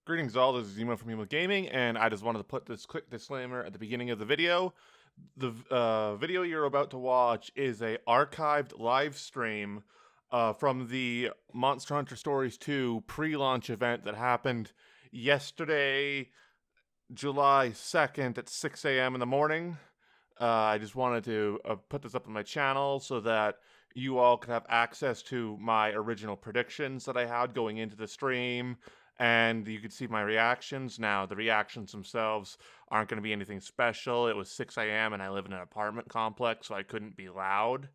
Greetings all, this is Zemo from Human Gaming, and I just wanted to put this quick disclaimer at the beginning of the video. The video you're about to watch is a archived live stream from the Monster Hunter Stories 2 pre-launch event that happened yesterday, July 2nd at 6 a.m. in the morning. I just wanted to put this up on my channel so that you all could have access to my original predictions that I had going into the stream, and you could see my reactions. Now, the reactions themselves aren't going to be anything special. It was 6 a.m. and I live in an apartment complex, so I couldn't be loud.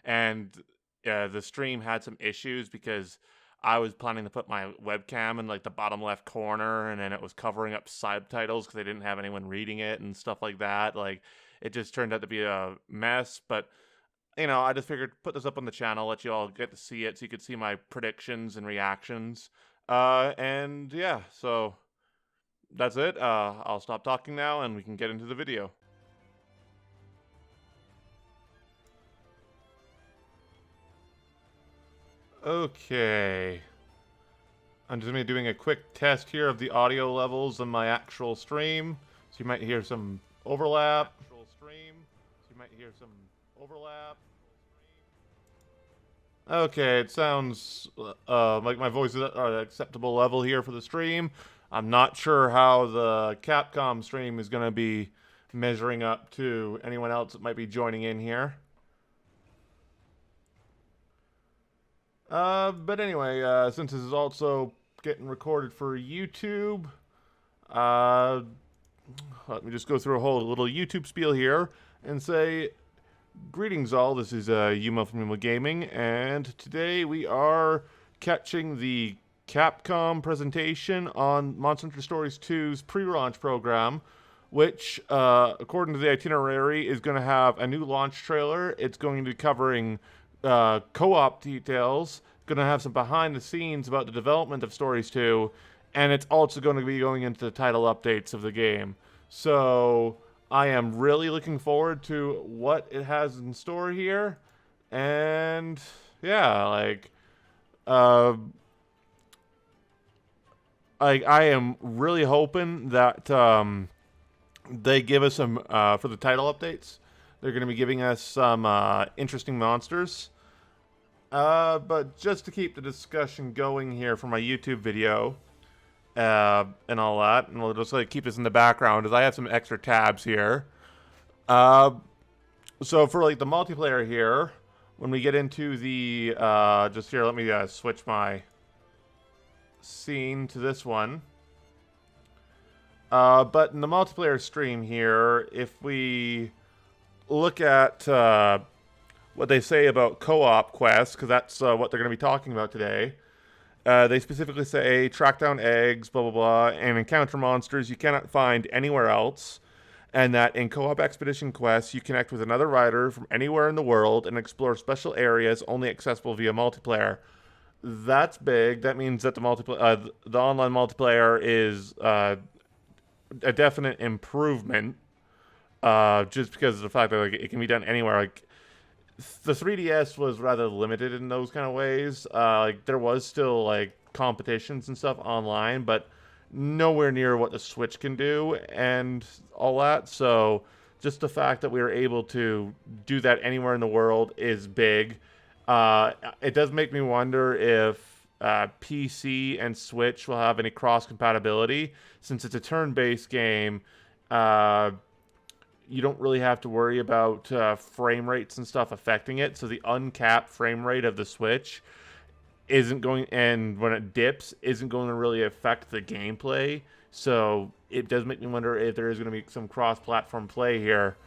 And the stream had some issues because I was planning to put my webcam in like the bottom left corner, and then it was covering up subtitles because they didn't have anyone reading it and stuff like that. Like, it just turned out to be a mess, but you know, I just figured put this up on the channel, let you all get to see it so you could see my predictions and reactions. And yeah, so that's it. I'll stop talking now and we can get into the video. Okay. I'm just going to be doing a quick test here of the audio levels on my actual stream. So you might hear some overlap. Okay, it sounds like my voice is at an acceptable level here for the stream. I'm not sure how the Capcom stream is going to be measuring up to anyone else that might be joining in here. But anyway, since this is also getting recorded for YouTube, let me just go through a whole little YouTube spiel here and say, greetings all, this is Yuma from Yuma Gaming, and today we are catching the Capcom presentation on Monster Hunter Stories 2's pre-launch program, which, according to the itinerary, is going to have a new launch trailer. It's going to be covering co-op details, going to have some behind the scenes about the development of Stories 2, and it's also going to be going into the title updates of the game. So I am really looking forward to what it has in store here, and yeah, like, I am really hoping that they give us some for the title updates. They're going to be giving us some interesting monsters. But just to keep the discussion going here for my YouTube video, and all that, and we'll just like keep this in the background as I have some extra tabs here. So for like the multiplayer here, when we get into the just here, let me switch my scene to this one. But in the multiplayer stream here, if we look at what they say about co-op quests, because that's what they're going to be talking about today. They specifically say track down eggs, blah, blah, blah, and encounter monsters you cannot find anywhere else. And that in co-op expedition quests, you connect with another rider from anywhere in the world and explore special areas only accessible via multiplayer. That's big. That means that the online multiplayer is a definite improvement, just because of the fact that like, it can be done anywhere. Like, the 3DS was rather limited in those kind of ways. Like, there was still like competitions and stuff online, but nowhere near what the Switch can do and all that. So just the fact that we were able to do that anywhere in the world is big. It does make me wonder if PC and Switch will have any cross compatibility, since it's a turn-based game. You don't really have to worry about frame rates and stuff affecting it. So the uncapped frame rate of the Switch isn't going, and when it dips, isn't going to really affect the gameplay. So it does make me wonder if there is going to be some cross-platform play here.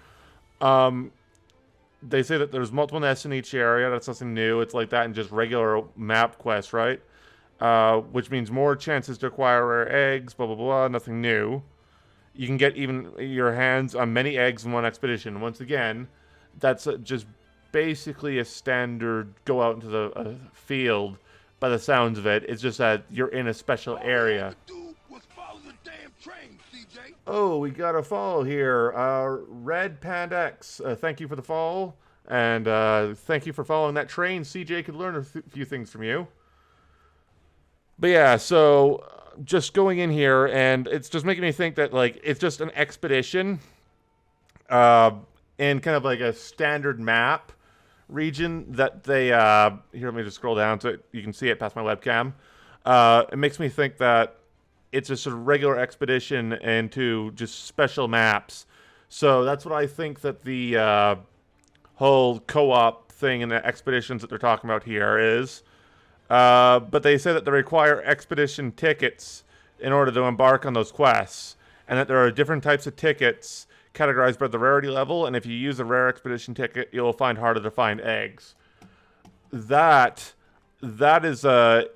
They say that there's multiple nests in each area. That's nothing new. It's like that in just regular map quests, right? Which means more chances to acquire rare eggs, blah, blah, blah. Nothing new. You can get even your hands on many eggs in one expedition. Once again, that's just basically a standard go out into the field by the sounds of it. It's just that you're in a special area. Oh, we got a follow here. Red Panda X, thank you for the follow. And thank you for following that train. CJ could learn a few things from you. But yeah, so just going in here, and it's just making me think that like it's just an expedition, uh, in kind of like a standard map region that they here. Let me just scroll down so you can see it past my webcam. It makes me think that it's just a regular expedition into just special maps. So that's what I think that the whole co-op thing and the expeditions that they're talking about here is. But they say that they require expedition tickets in order to embark on those quests, and that there are different types of tickets categorized by the rarity level, and if you use a rare expedition ticket, you'll find harder to find eggs. That is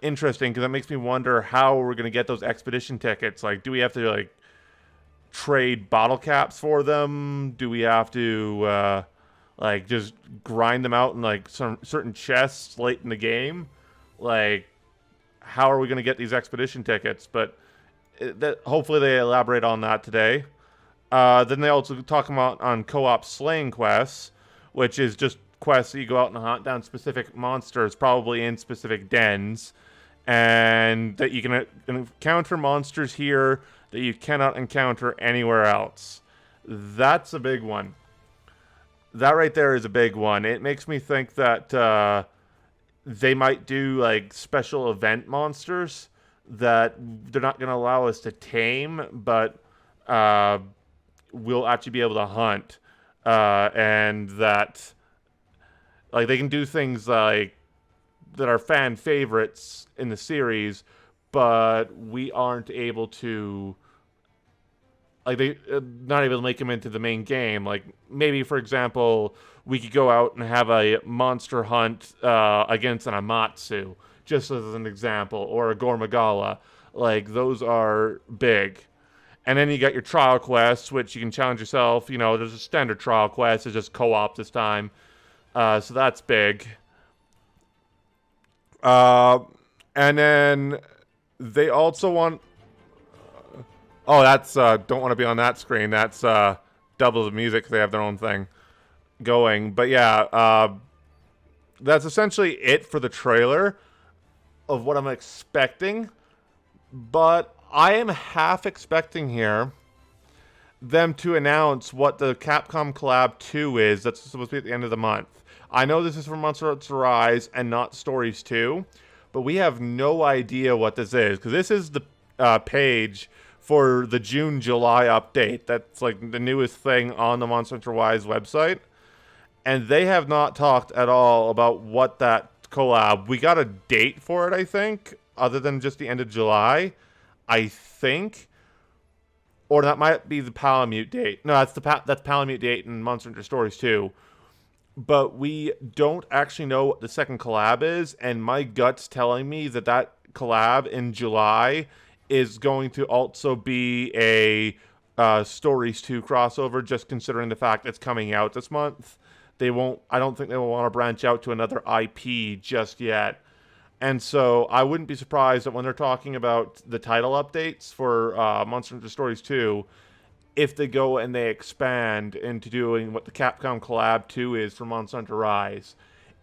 interesting, because that makes me wonder how we're going to get those expedition tickets. Like, do we have to like trade bottle caps for them? Do we have to like just grind them out in like some certain chests late in the game? Like, how are we going to get these expedition tickets? But hopefully they elaborate on that today. Then they also talk about on co-op slaying quests, which is just quests that you go out and hunt down specific monsters, probably in specific dens, and that you can encounter monsters here that you cannot encounter anywhere else. That's a big one. That right there is a big one. It makes me think that they might do like special event monsters that they're not going to allow us to tame, but we'll actually be able to hunt, and that like they can do things like that are fan favorites in the series, but we aren't able to, like, they not able to make them into the main game. Like, maybe, for example, we could go out and have a monster hunt against an Amatsu, just as an example, or a Gormagala. Like, those are big. And then you got your trial quests, which you can challenge yourself. You know, there's a standard trial quest. It's just co-op this time. So that's big. And then they also want... Oh, that's don't want to be on that screen. That's double the music. They have their own thing going. But yeah, that's essentially it for the trailer of what I'm expecting. But I am half expecting here them to announce what the Capcom Collab 2 is. That's supposed to be at the end of the month. I know this is for Monster Hunter Rise and not Stories 2, but we have no idea what this is, because this is the page for the June-July update. That's like the newest thing on the Monster Hunter Rise website. And they have not talked at all about what that collab... We got a date for it, I think, other than just the end of July, I think. Or that might be the Palamute date. No, that's that's Palamute date in Monster Hunter Stories 2. But we don't actually know what the second collab is, and my gut's telling me that that collab in July is going to also be a Stories 2 crossover, just considering the fact it's coming out this month. They won't... I don't think they will want to branch out to another IP just yet. And so I wouldn't be surprised that when they're talking about the title updates for Monster Hunter Stories 2, if they go and they expand into doing what the Capcom Collab 2 is for Monster Hunter Rise.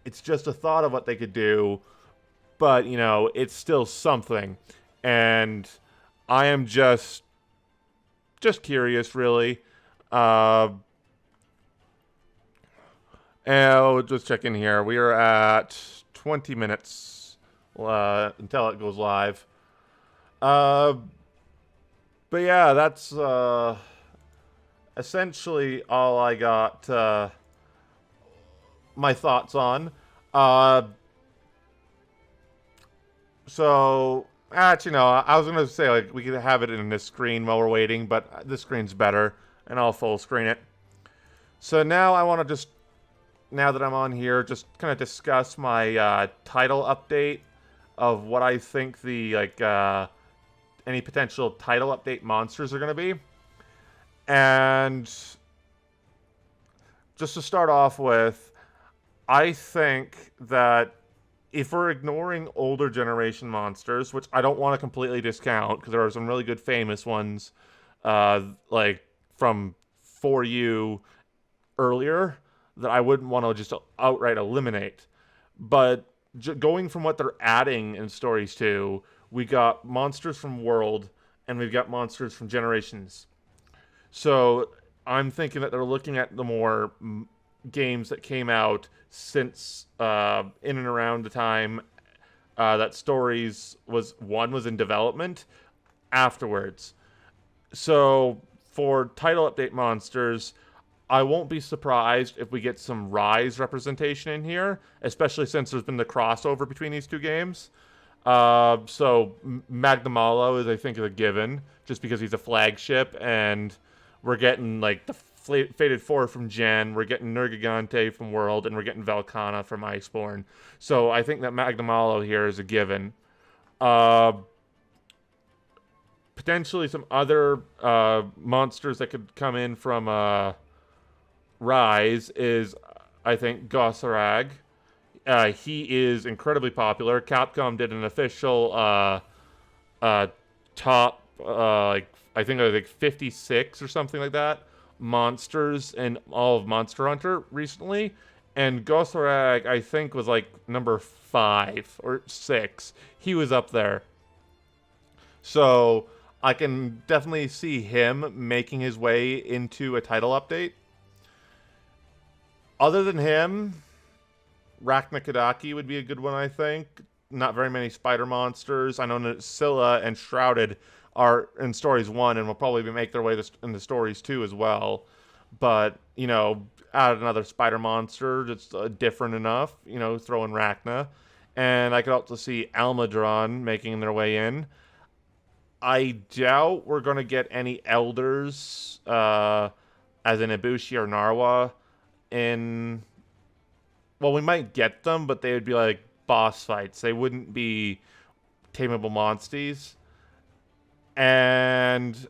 It's just a thought of what they could do, but, you know, it's still something. And I am just curious, really. And I'll just check in here. We are at 20 minutes until it goes live. But yeah, that's essentially all I got my thoughts on. So, actually, no, I was going to say, like, we could have it in this screen while we're waiting, but this screen's better, and I'll full screen it. So now I want to just, now that I'm on here, just kind of discuss my title update of what I think the, like, any potential title update monsters are going to be. And just to start off with, I think that if we're ignoring older generation monsters, which I don't want to completely discount, because there are some really good famous ones, like from 4U earlier, that I wouldn't want to just outright eliminate. But going from what they're adding in Stories 2, we got monsters from World, and we've got monsters from Generations. So I'm thinking that they're looking at the more games that came out since in and around the time that Stories was in development afterwards. So for title update monsters, I won't be surprised if we get some Rise representation in here, especially since there's been the crossover between these two games. So Magnamalo is, I think, a given, just because he's a flagship, and we're getting like the Fated 4 from Gen, we're getting Nergigante from World, and we're getting Velkhana from Iceborne. So I think that Magnamalo here is a given. Potentially some other monsters that could come in from Rise is, I think, Gossarag. He is incredibly popular. Capcom did an official top, like, I think it was like 56 or something like that, monsters in all of Monster Hunter recently. And Gossarag, I think, was like number 5 or 6. He was up there. So I can definitely see him making his way into a title update. Other than him, Raknakadaki would be a good one, I think. Not very many spider monsters. I know that Scylla and Shrouded are in Stories 1 and will probably make their way into Stories 2 as well. But, you know, add another spider monster that's different enough, you know, throw in Rachna. And I could also see Almadron making their way in. I doubt we're going to get any Elders, as in Ibushi or Narwa, in... Well, we might get them, but they would be like boss fights. They wouldn't be tameable monsties. And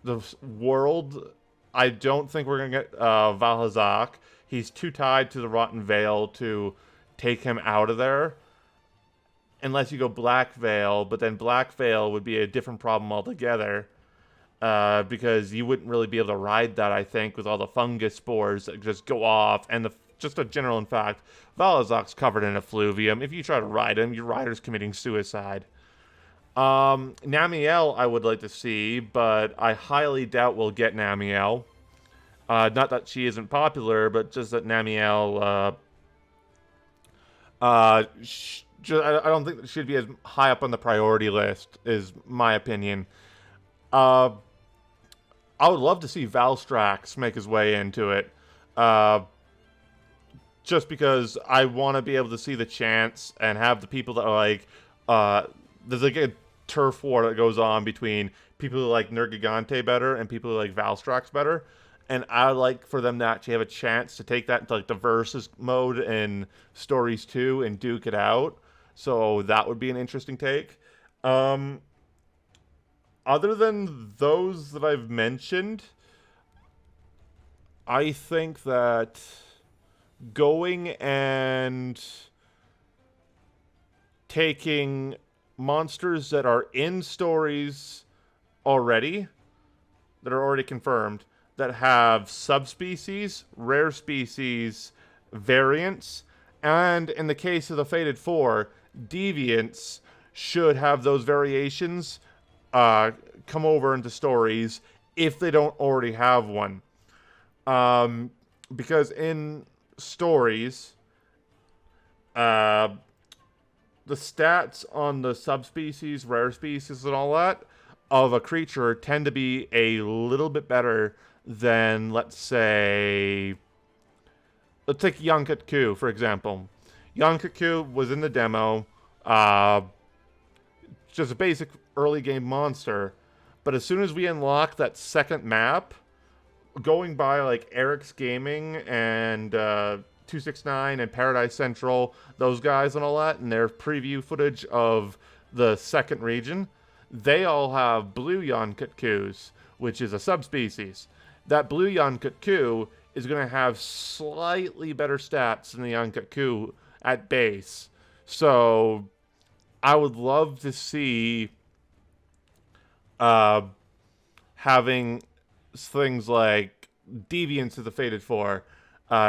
the World, I don't think we're going to get Valhazak. He's too tied to the Rotten Veil to take him out of there. Unless you go Black Veil, but then Black Veil would be a different problem altogether. Because you wouldn't really be able to ride that, I think, with all the fungus spores that just go off. And just a general in fact, Valhazak's covered in effluvium. If you try to ride him, your rider's committing suicide. Namielle I would like to see, but I highly doubt we'll get Namielle. Not that she isn't popular, but just that Namielle, I don't think that she'd be as high up on the priority list, is my opinion. I would love to see Valstrax make his way into it. Just because I want to be able to see the chance and have the people that are like, there's like a turf war that goes on between people who like Nergigante better and people who like Valstrax better. And I like for them to actually have a chance to take that into like the versus mode in Stories 2 and duke it out. So that would be an interesting take. Other than those that I've mentioned, I think that going and taking monsters that are in Stories already, that are already confirmed, that have subspecies, rare species, variants, and in the case of the Fated 4, deviants should have those variations come over into Stories if they don't already have one. Because in Stories, the stats on the subspecies, rare species, and all that of a creature tend to be a little bit better than, let's take Yankatku, for example. Yankatku was in the demo, just a basic early game monster, but as soon as we unlock that second map, going by like Eric's Gaming and 269 and Paradise Central, those guys and all that, and their preview footage of the second region, they all have blue Yankatkus, which is a subspecies. That blue Yankatku is going to have slightly better stats than the Yankatku at base. So I would love to see having things like Deviants of the Fated 4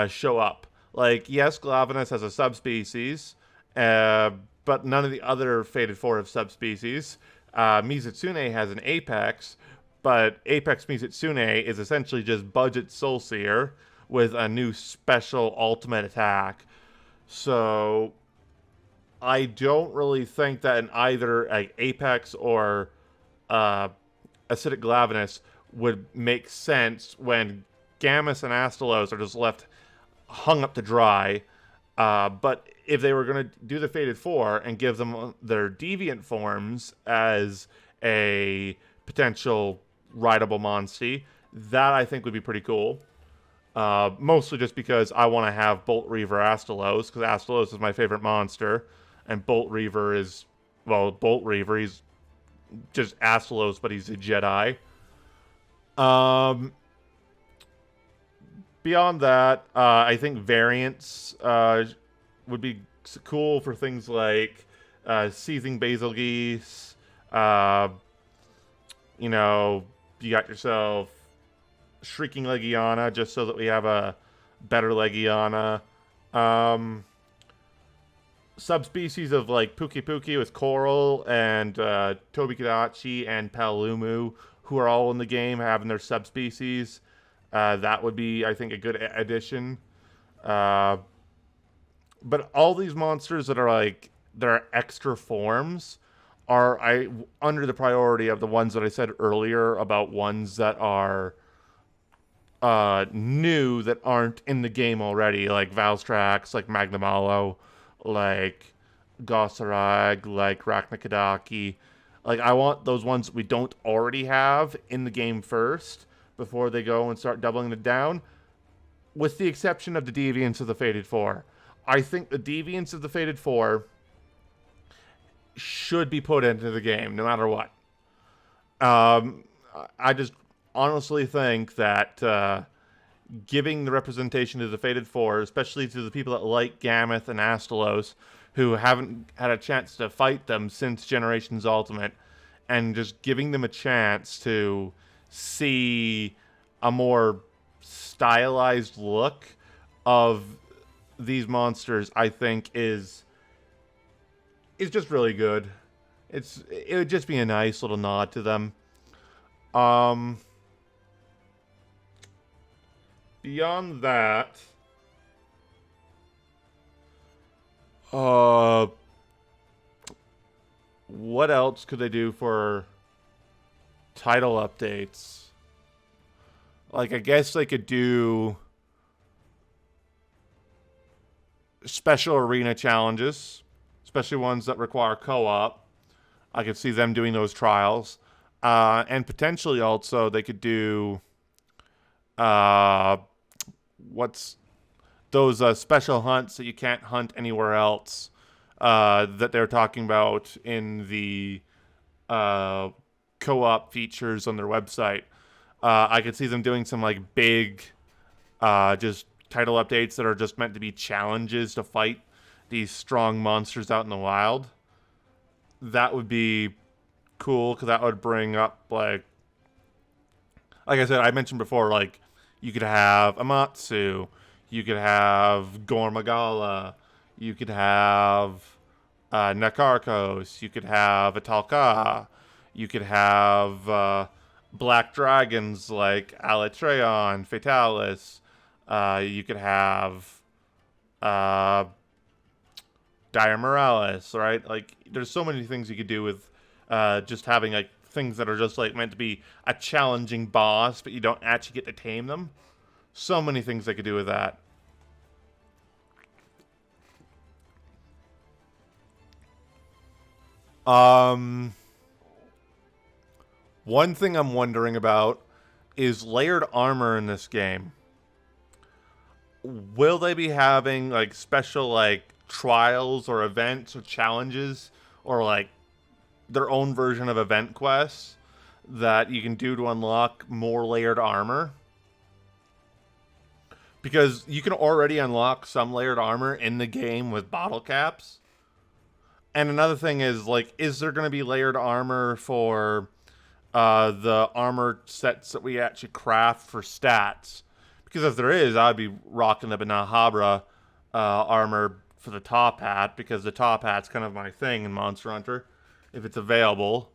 show up. Like, yes, Glavenus has a subspecies, but none of the other Fated 4 have subspecies. Mizutsune has an Apex, but Apex Mizutsune is essentially just budget Soulseer with a new special ultimate attack. So I don't really think that in either like Apex or Acidic Glavenus would make sense when Gammas and Astalos are just left hung up to dry. But if they were going to do the Fated 4 and give them their deviant forms as a potential rideable Monstie, that I think would be pretty cool. Mostly just because I want to have Bolt Reaver Astalos, because Astalos is my favorite monster, and Bolt Reaver is, well, Bolt Reaver, he's just Astalos, but he's a Jedi. Beyond that, I think variants would be cool for things like Seething Basil Geese. You know, you got yourself Shrieking Legiana, just so that we have a better Legiana. Subspecies of like Puki Puki with Coral and Tobikadachi and Palumu, who are all in the game, having their subspecies. That would be, I think, a good addition. But all these monsters that are extra forms are under the priority of the ones that I said earlier about ones that are new that aren't in the game already, like Valstrax, like Magnamalo, like Gossarag, like Raknakadaki. Like, I want those ones we don't already have in the game first before they go and start doubling it down, with the exception of the Deviants of the Fated 4. I think the Deviants of the Fated 4 should be put into the game, no matter what. I just honestly think that giving the representation to the Fated 4, especially to the people that like Gammoth and Astalos, who haven't had a chance to fight them since Generations Ultimate, and just giving them a chance to see a more stylized look of these monsters, I think is just really good. It would just be a nice little nod to them. Beyond that, what else could they do for title updates? Like, I guess they could do special arena challenges, especially ones that require co-op. I could see them doing those trials. And potentially also they could do what's those special hunts that you can't hunt anywhere else that they're talking about in the co-op features on their website. I could see them doing some like big just title updates that are just meant to be challenges to fight these strong monsters out in the wild. That would be cool, because that would bring up, like I said, I mentioned before, like, you could have Amatsu, you could have Gormagala, you could have Nakarkos, you could have Atalka, you could have black dragons like Alatreon, Fatalis, you could have Dire Morales, right? Like, there's so many things you could do with just having like things that are just like meant to be a challenging boss, but you don't actually get to tame them. So many things they could do with that. One thing I'm wondering about is layered armor in this game. Will they be having like special like trials or events or challenges, or like their own version of event quests that you can do to unlock more layered armor? Because you can already unlock some layered armor in the game with bottle caps. And another thing is, like, is there going to be layered armor for the armor sets that we actually craft for stats? Because if there is, I'd be rocking the Banahabra armor for the top hat, because the top hat's kind of my thing in Monster Hunter, if it's available.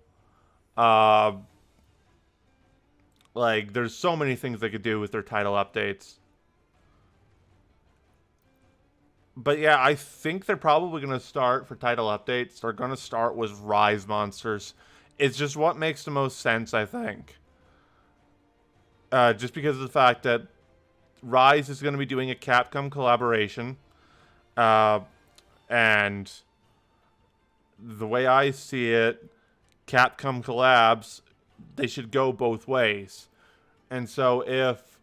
Like, there's so many things they could do with their title updates. But yeah, I think they're probably going to start, for title updates, they're going to start with Rise monsters. It's just what makes the most sense, I think. Just because of the fact that Rise is going to be doing a Capcom collaboration. And the way I see it, Capcom collabs, they should go both ways. And so if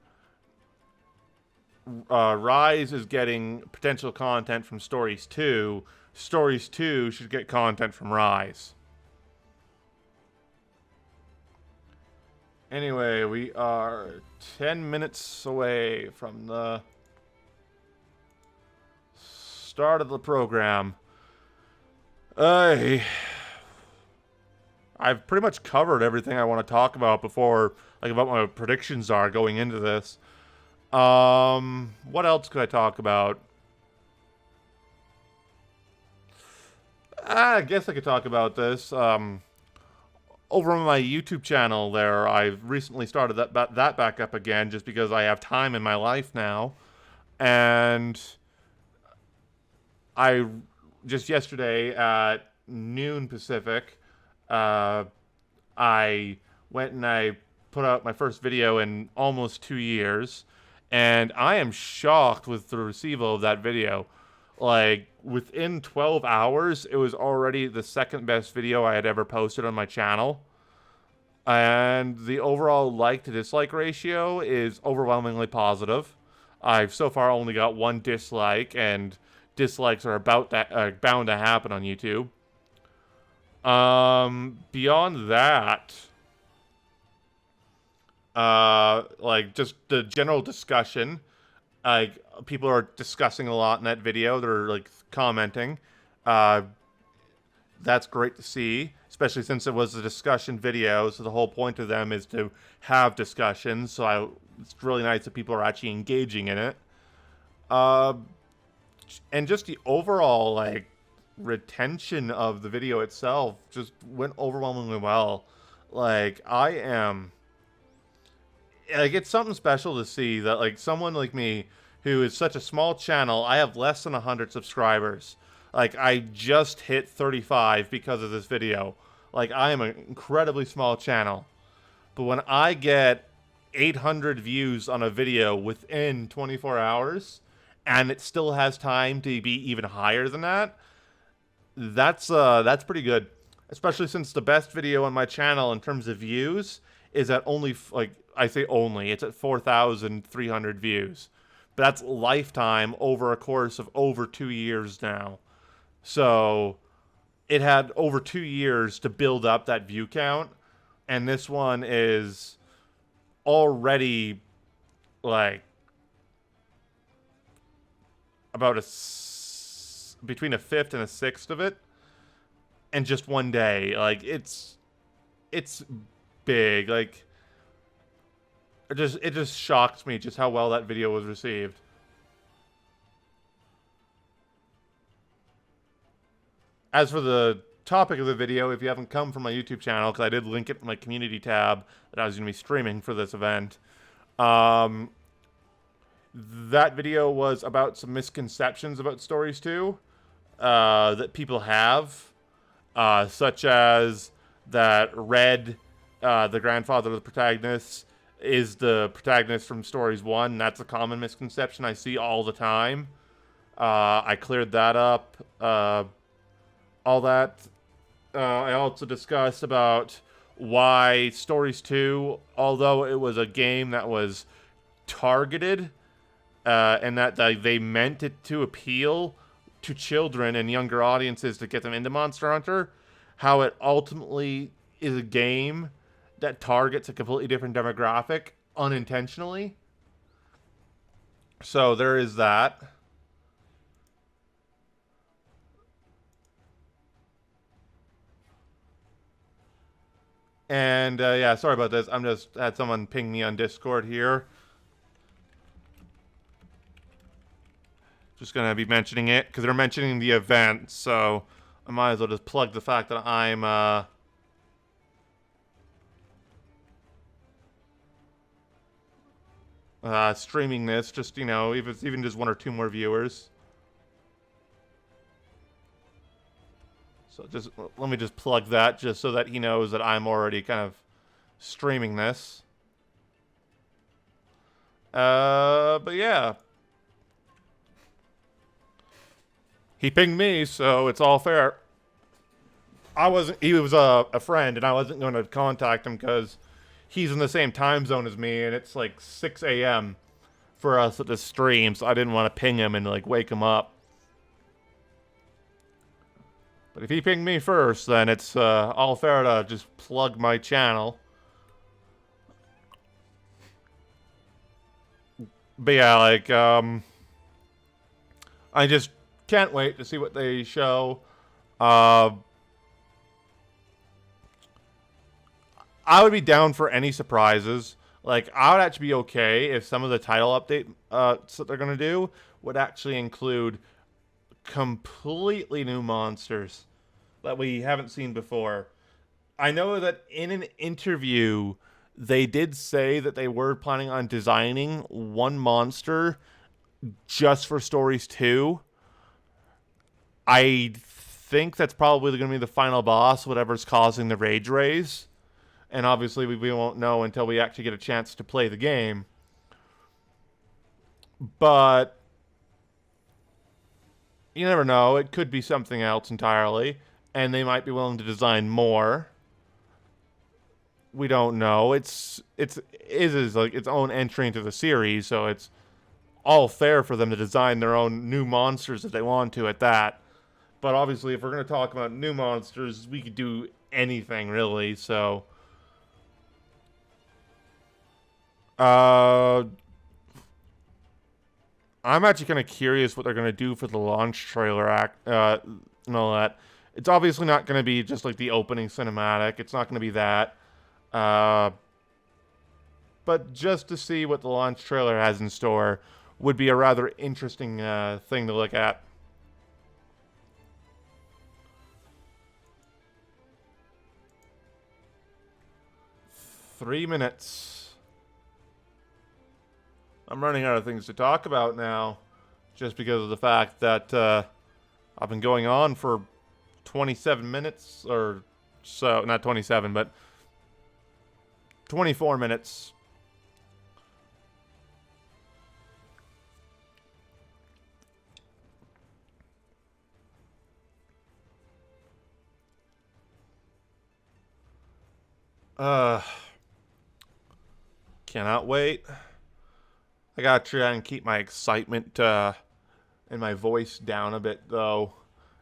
Rise is getting potential content from Stories 2, Stories 2 should get content from Rise. Anyway, we are 10 minutes away from the start of the program. I've pretty much covered everything I want to talk about before, like, about what my predictions are going into this. What else could I talk about? I guess I could talk about this. Over on my YouTube channel there, I've recently started that back up again, just because I have time in my life now. And I just yesterday at noon Pacific, I went and I put out my first video in almost 2 years, and I am shocked with the receival of that video. Like, within 12 hours, it was already the second best video I had ever posted on my channel. And the overall like to dislike ratio is overwhelmingly positive. I've so far only got one dislike, and dislikes are bound to happen on YouTube. Beyond that, like, just the general discussion, like, people are discussing a lot in that video. They're, like, commenting. That's great to see, especially since it was a discussion video, so the whole point of them is to have discussions, so it's really nice that people are actually engaging in it. And just the overall, like, retention of the video itself just went overwhelmingly well. Like, it's something special to see that, like, someone like me, who is such a small channel, I have less than 100 subscribers. Like, I just hit 35 because of this video. Like, I am an incredibly small channel. But when I get 800 views on a video within 24 hours, and it still has time to be even higher than that, that's pretty good. Especially since the best video on my channel in terms of views is at only, like, I say only, it's at 4,300 views. But that's lifetime over a course of over 2 years now. So it had over 2 years to build up that view count, and this one is already, like, about between a fifth and a sixth of it in just one day. Like, it's big. Like, it just shocks me just how well that video was received. As for the topic of the video, if you haven't come from my YouTube channel, because I did link it in my community tab that I was going to be streaming for this event, that video was about some misconceptions about Stories 2 that people have, such as that Red, the grandfather of the protagonist, is the protagonist from Stories 1. That's a common misconception I see all the time. I cleared that up. All that. I also discussed about why Stories 2, although it was a game that was targeted, and that they meant it to appeal to children and younger audiences to get them into Monster Hunter, how it ultimately is a game that targets a completely different demographic unintentionally. So there is that. And, yeah, sorry about this. I'm just had someone ping me on Discord here. Just gonna be mentioning it because they're mentioning the event, so I might as well just plug the fact that I'm streaming this. Just, you know, if it's even just 1 or 2 more viewers. So just let me just plug that just so that he knows that I'm already kind of streaming this. But yeah. He pinged me, so it's all fair. He was a friend, and I wasn't going to contact him because he's in the same time zone as me, and it's like 6 a.m. for us at the stream, so I didn't want to ping him and like wake him up. But if he pinged me first, then it's all fair to just plug my channel. But yeah, like, I just can't wait to see what they show. I would be down for any surprises. Like, I would actually be okay if some of the title update that they're going to do would actually include completely new monsters that we haven't seen before. I know that in an interview, they did say that they were planning on designing one monster just for Stories 2. I think that's probably going to be the final boss, whatever's causing the Rage Rays. And obviously, we won't know until we actually get a chance to play the game. But you never know. It could be something else entirely. And they might be willing to design more. We don't know. It is like its own entry into the series, so it's all fair for them to design their own new monsters if they want to at that. But obviously, if we're going to talk about new monsters, we could do anything, really, so I'm actually kind of curious what they're going to do for the launch trailer and all that. It's obviously not going to be just like the opening cinematic. It's not going to be that. But just to see what the launch trailer has in store would be a rather interesting thing to look at. Three minutes. I'm running out of things to talk about now, just because of the fact that I've been going on for 27 minutes, or so, not 27, but 24 minutes. Cannot wait. I gotta try and keep my excitement and my voice down a bit, though.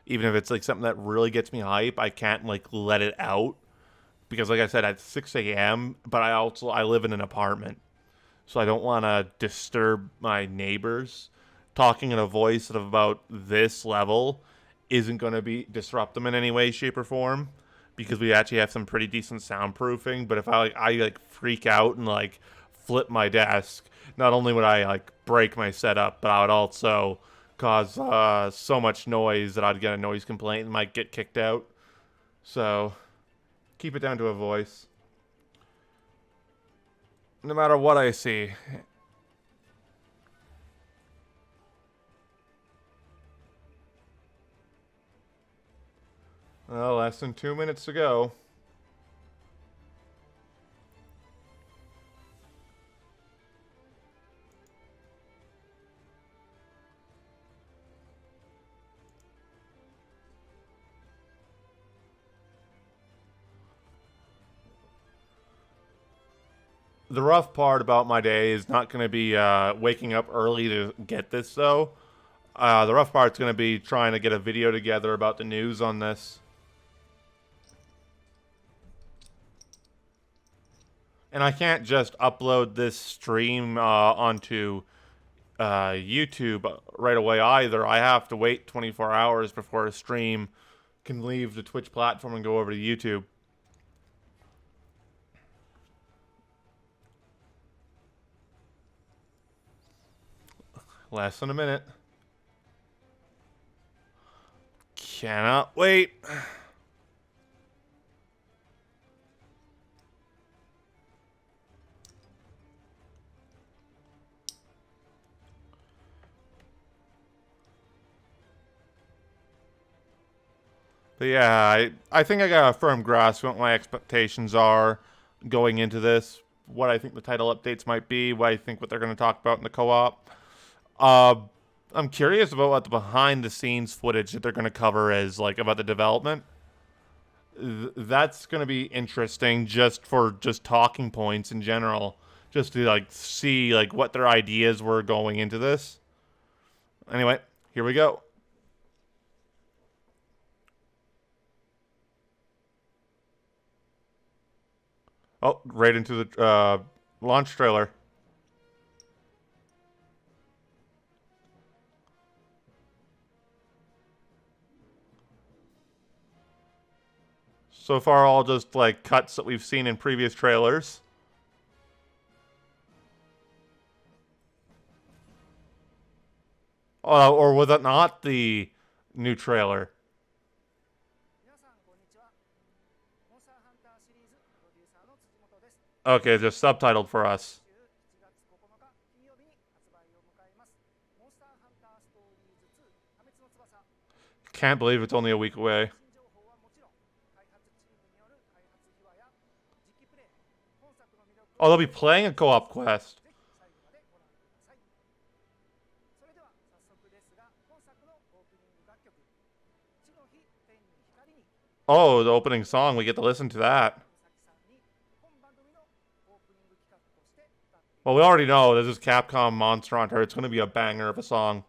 Even if it's like something that really gets me hype, I can't like let it out because, like I said, at 6 a.m. But I live in an apartment, so I don't want to disturb my neighbors. Talking in a voice of about this level isn't going to be disrupt them in any way, shape, or form because we actually have some pretty decent soundproofing. But if I like freak out and like flip my desk, not only would I like break my setup, but I would also cause so much noise that I'd get a noise complaint and might get kicked out. So keep it down to a voice. No matter what I see. Well, less than 2 minutes to go. The rough part about my day is not going to be waking up early to get this, though. The rough part's going to be trying to get a video together about the news on this. And I can't just upload this stream onto YouTube right away either. I have to wait 24 hours before a stream can leave the Twitch platform and go over to YouTube. Less than a minute. Cannot wait. But yeah, I think I got a firm grasp of what my expectations are going into this, what I think the title updates might be, what I think what they're going to talk about in the co-op. I'm curious about what the behind-the-scenes footage that they're going to cover is, like, about the development. That's going to be interesting just for just talking points in general, just to, like, see, like, what their ideas were going into this. Anyway, here we go. Oh, right into the launch trailer. So far, all just, like, cuts that we've seen in previous trailers. Or was that not the new trailer? Okay, just subtitled for us. Can't believe it's only a week away. Oh, they'll be playing a co-op quest. Oh, the opening song, we get to listen to that. Well, we already know this is Capcom Monster Hunter. It's going to be a banger of a song.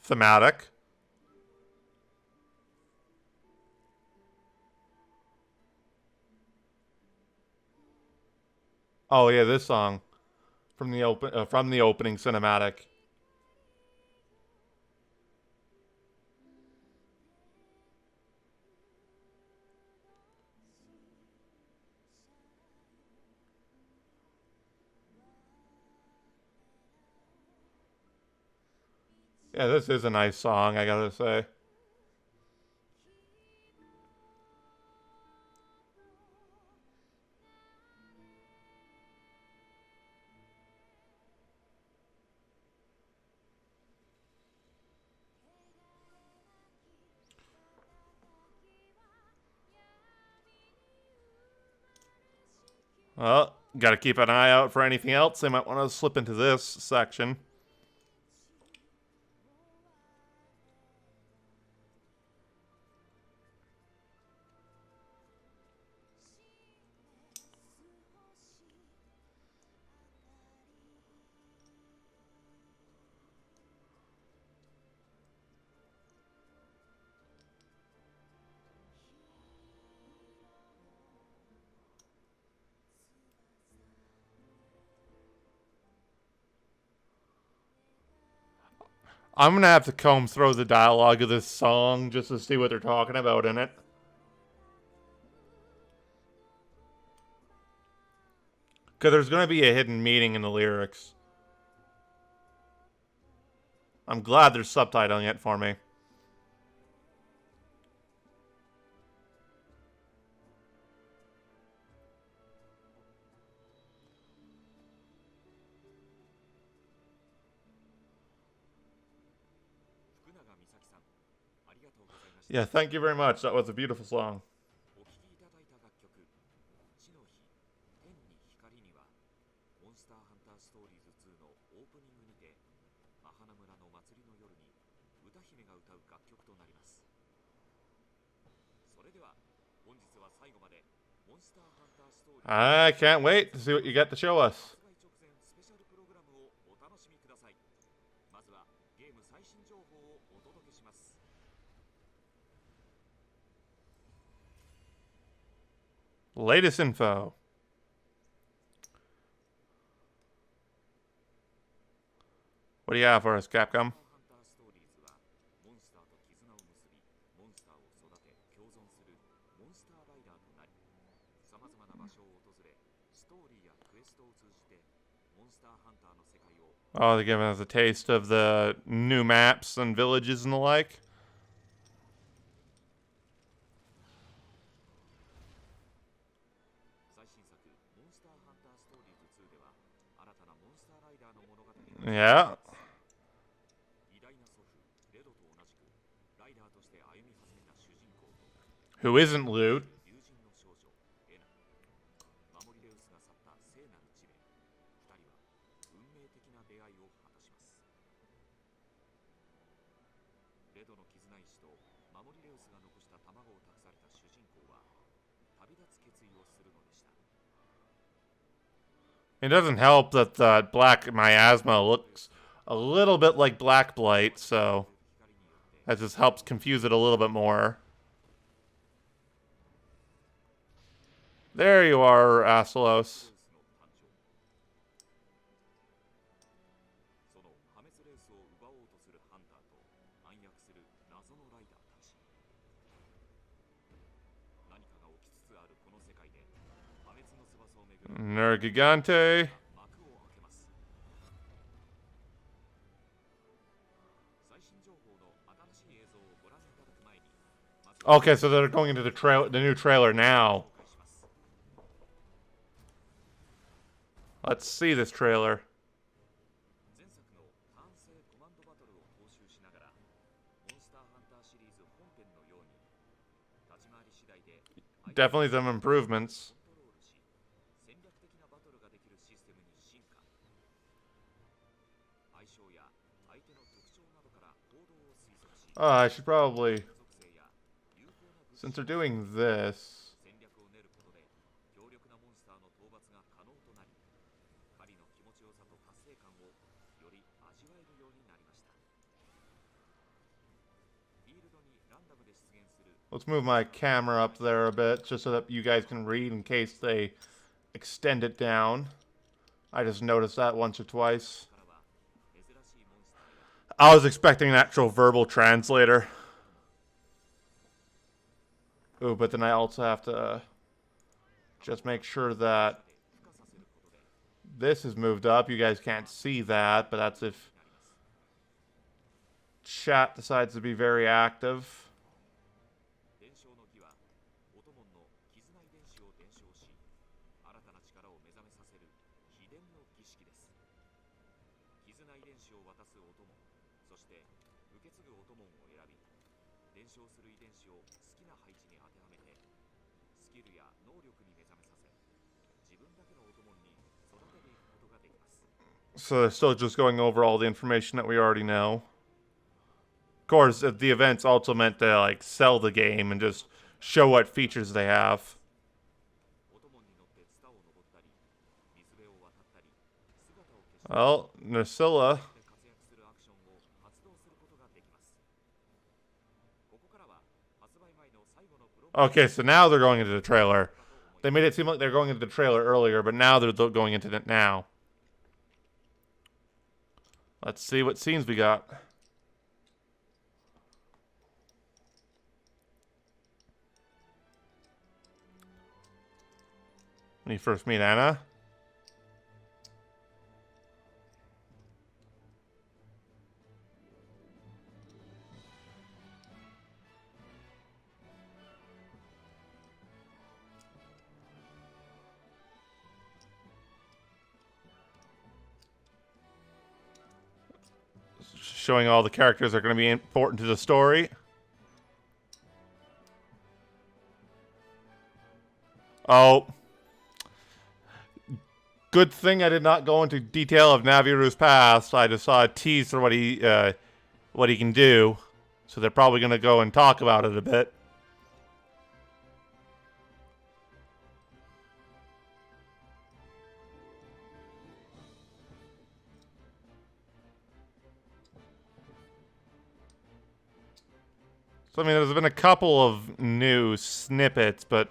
Thematic. Oh yeah, this song from the opening cinematic. Yeah, this is a nice song, I gotta say. Well, gotta keep an eye out for anything else. They might want to slip into this section. I'm gonna have to comb through the dialogue of this song just to see what they're talking about in it. Because there's gonna be a hidden meaning in the lyrics. I'm glad they're subtitling it for me. Yeah, thank you very much. That was a beautiful song. I can't wait to see what you got to show us. Latest info. What do you have for us, Capcom? Oh, they're giving us a taste of the new maps and villages and the like. Yeah. Who isn't Lute? It doesn't help that the black miasma looks a little bit like black blight, so that just helps confuse it a little bit more. There you are, Astalos. Nergigante. Okay, so they're going into the new trailer now. Let's see this trailer. Definitely some improvements. I should probably, since they're doing this. Let's move my camera up there a bit, just so that you guys can read in case they extend it down. I just noticed that once or twice. I was expecting an actual verbal translator. Ooh, but then I also have to just make sure that this is moved up. You guys can't see that, but that's if chat decides to be very active. So they're still just going over all the information that we already know. Of course, the event's also meant to like sell the game and just show what features they have. Well, Nursilla. Okay, so now they're going into the trailer. They made it seem like they're going into the trailer earlier, but now they're going into it now. Let's see what scenes we got. When you first meet Anna. Showing all the characters are going to be important to the story. Oh. Good thing I did not go into detail of Naviru's past. I just saw a tease for what he can do. So they're probably going to go and talk about it a bit. So, I mean, there's been a couple of new snippets, but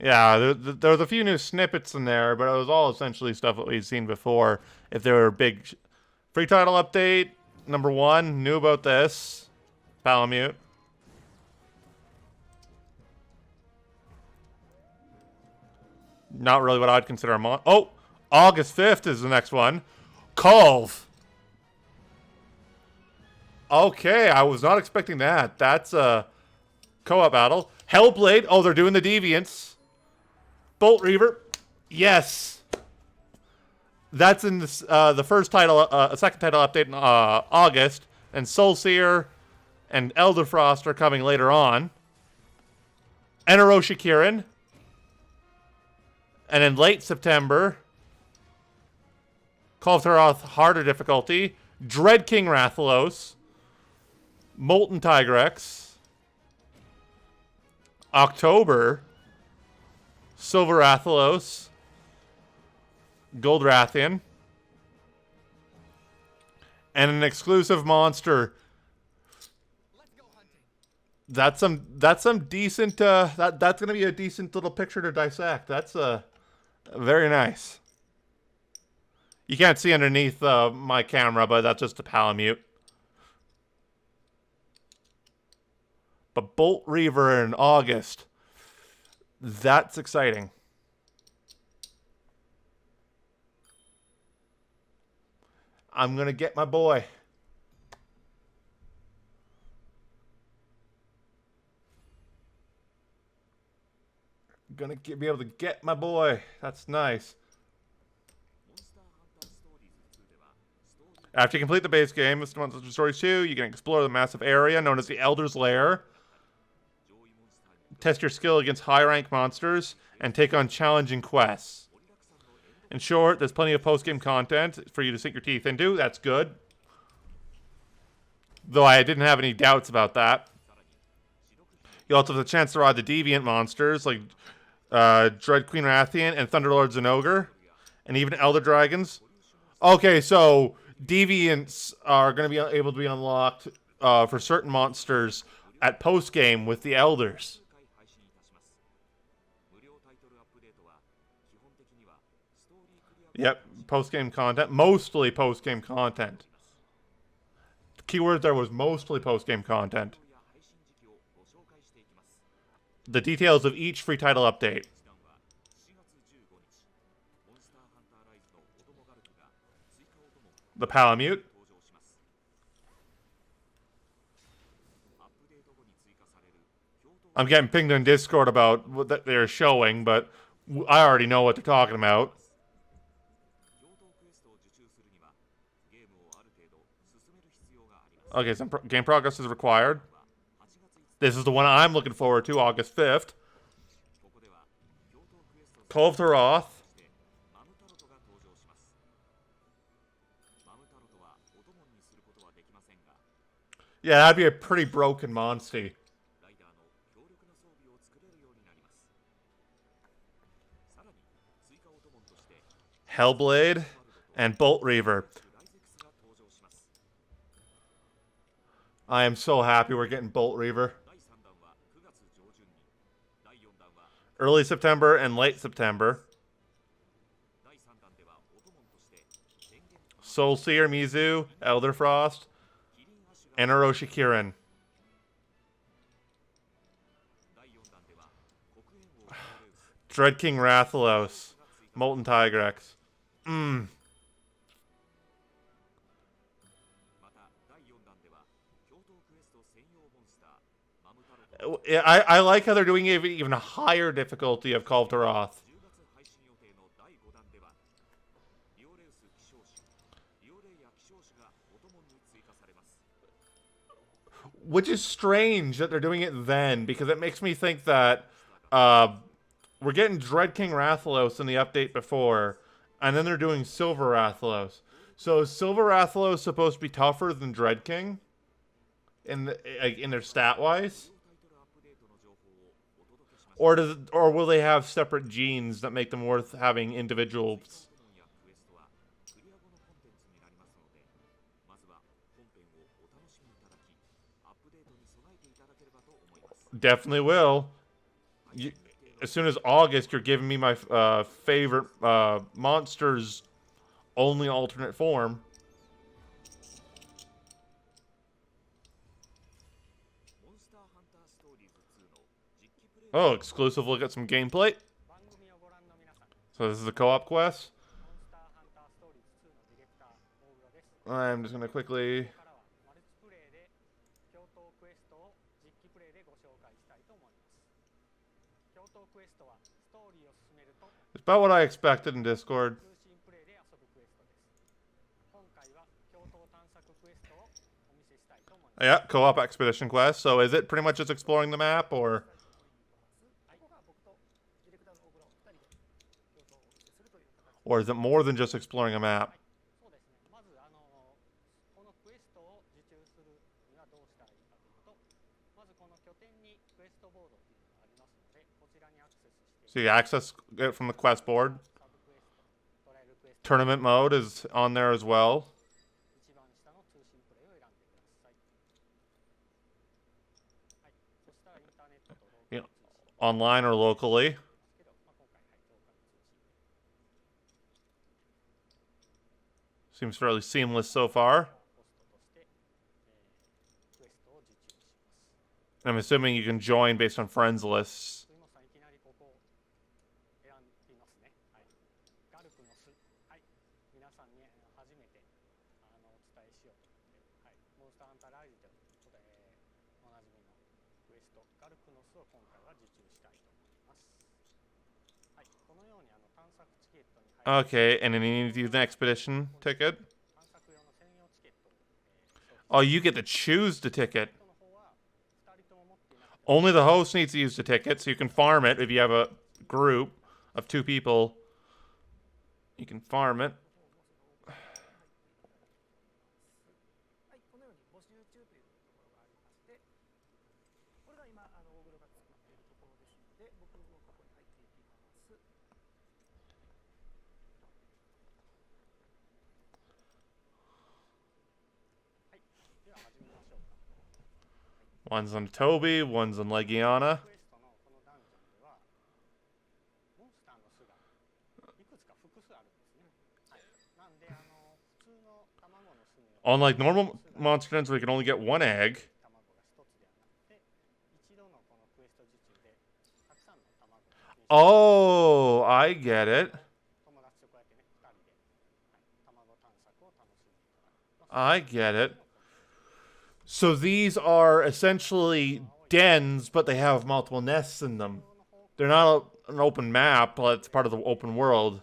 Yeah, there was a few new snippets in there, but it was all essentially stuff that we've seen before. If there were big free title update, number 1, knew about this. Palamute. Not really what I'd consider a oh! August 5th is the next one. Culve. Okay, I was not expecting that. That's a co-op battle. Hellblade. Oh, they're doing the Deviants. Bolt Reaver. Yes. That's in this, the first title, second title update in August. And Soulseer and Elder Frost are coming later on. Eneroshi Kirin. And in late September, Call of Taroth harder difficulty. Dread King Rathalos. Molten Tigrex. October, Silver Rathalos. Gold Rathian. And an exclusive monster. That's some decent that's gonna be a decent little picture to dissect. That's very nice. You can't see underneath my camera, but that's just a Palamute. But Bolt Reaver in August. That's exciting. I'm gonna get my boy. Gonna be able to get my boy. That's nice. After you complete the base game, Monster Hunter Stories 2, you can explore the massive area known as the Elder's Lair. Test your skill against high-rank monsters, and take on challenging quests. In short, there's plenty of post-game content for you to sink your teeth into. That's good. Though I didn't have any doubts about that. You also have the chance to ride the Deviant monsters, like Dread Queen Rathian and Thunderlord Zinogre, and even Elder Dragons. Okay, so Deviants are going to be able to be unlocked for certain monsters at post-game with the Elders. Yep, post-game content. Mostly post-game content. The keyword there was mostly post-game content. The details of each free title update. The Palamute. I'm getting pinged in Discord about what they're showing, but I already know what they're talking about. Okay, some game progress is required. This is the one I'm looking forward to, August 5th. Call of Taroth. Yeah, that'd be a pretty broken monstie. Hellblade and Bolt Reaver. I am so happy we're getting Bolt Reaver. Early September and late September. Soulseer Mizu, Elder Frost, and Orochi Kirin. Dread King Rathalos, Molten Tigrex. I like how they're doing even a higher difficulty of Call of Taroth. Which is strange that they're doing it then, because it makes me think that we're getting Dread King Rathalos in the update before, and then they're doing Silver Rathalos. So is Silver Rathalos supposed to be tougher than Dread King in their stat wise? Or will they have separate genes that make them worth having individuals? Definitely will. as soon as August, you're giving me my favorite monsters only alternate form. Oh, exclusive look at some gameplay. So this is a co-op quest. I'm just gonna quickly. It's about what I expected in Discord. Yeah, co-op expedition quest. So is it pretty much just exploring the map, or is it more than just exploring a map? So you access it from the quest board. Tournament mode is on there as well. You know, online or locally. Seems fairly seamless so far. I'm assuming you can join based on friends lists. Okay, and then you need to use an expedition ticket. Oh, you get to choose the ticket. Only the host needs to use the ticket, so you can farm it if you have a group of 2 people. You can farm it. One's on Toby, one's on Legiana. Unlike normal monster hunts where you can only get 1 egg. Oh, I get it. I get it. So these are essentially dens, but they have multiple nests in them. They're not an open map, but it's part of the open world.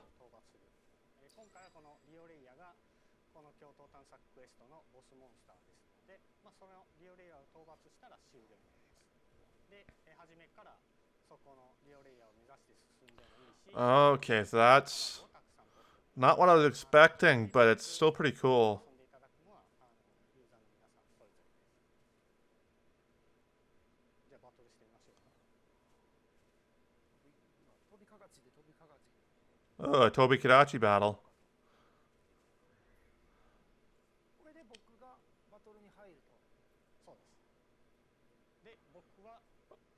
Okay, so that's not what I was expecting, but it's still pretty cool. Oh, a Toby Kadachi battle.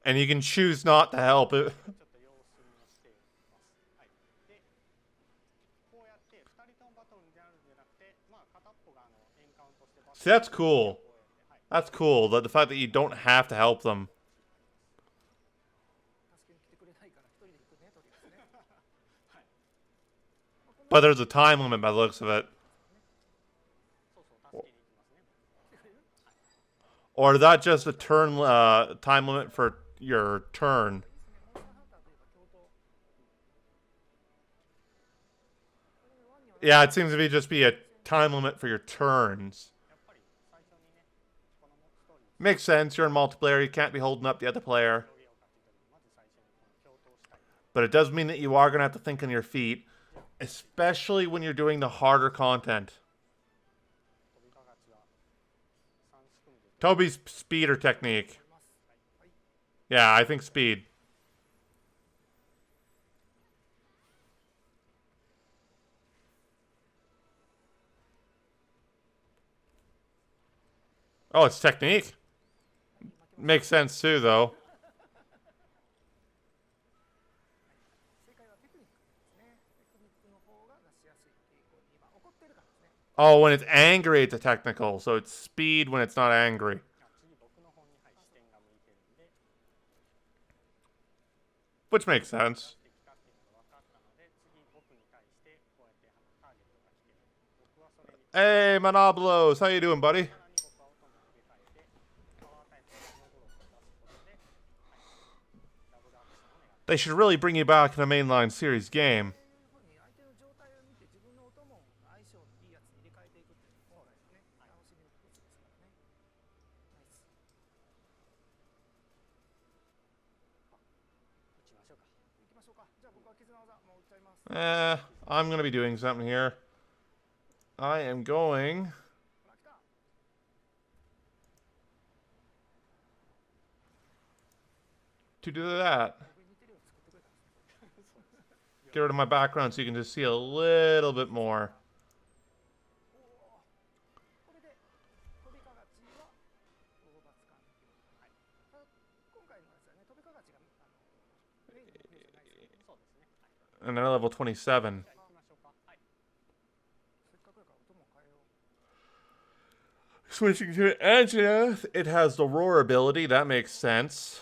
And you can choose not to help it. See, that's cool. That's cool. The fact that you don't have to help them. But there's a time limit by the looks of it. Or is that just a turn time limit for your turn? Yeah, it seems to be just be a time limit for your turns. Makes sense. You're in multiplayer. You can't be holding up the other player. But it does mean that you are going to have to think on your feet, especially when you're doing the harder content. Toby's speed or technique? Yeah, I think speed. Oh, it's technique? Makes sense too, though. Oh, when it's angry, it's a technical. So it's speed when it's not angry. Which makes sense. Hey, Monoblos, how you doing, buddy? They should really bring you back in a mainline series game. I'm gonna be doing something here. I am going to do that. Get rid of my background so you can just see a little bit more. And they're level 27. Switching to Anjanath, it has the roar ability. That makes sense.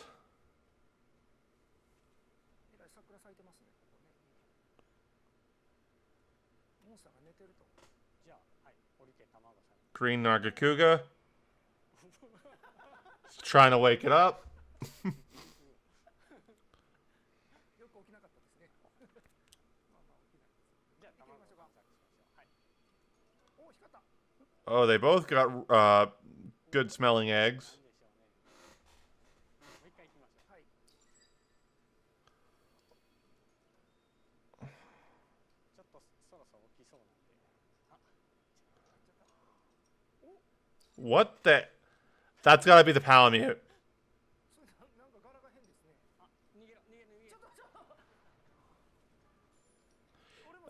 Green Nargacuga. Trying to wake it up. Oh, they both got good smelling eggs. What the? That's gotta be the Palamute.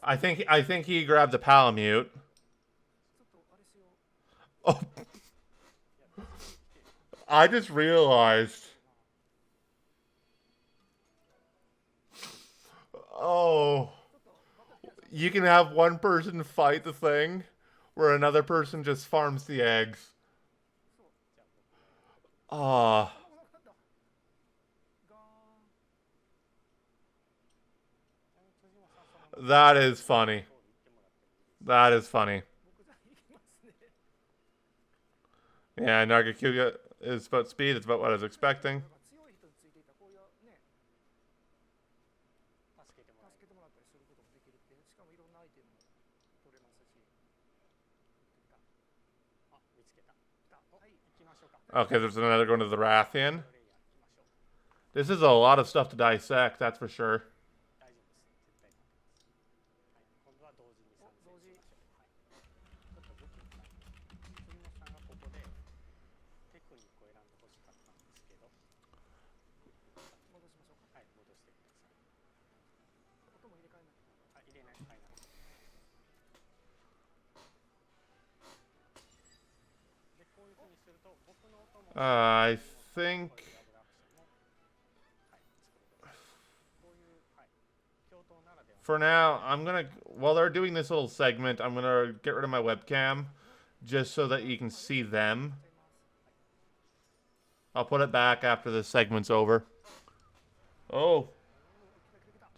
I think he grabbed the Palamute. Oh. I just realized. Oh. You can have one person fight the thing where another person just farms the eggs. Ah. That is funny. That is funny. Yeah, Nargacuga is about speed. It's about what I was expecting. Okay, there's another going to the Rathian. This is a lot of stuff to dissect, that's for sure. I think for now, I'm gonna, while they're doing this little segment, I'm gonna get rid of my webcam just so that you can see them. I'll put it back after this segment's over. Oh.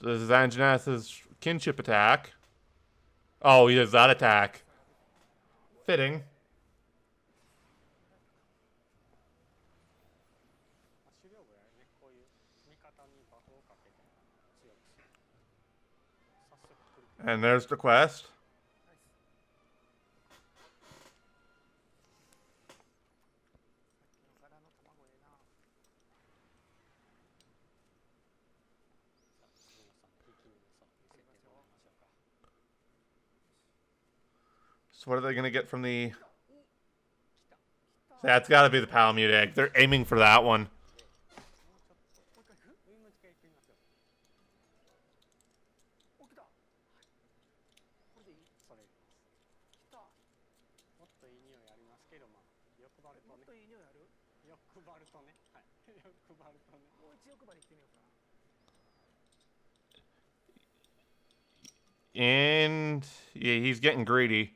This is Anjanath's kinship attack. Oh, he does that attack. Fitting. And there's the quest. So what are they going to get from the... That's got to be the Palamute egg. They're aiming for that one. And yeah, he's getting greedy.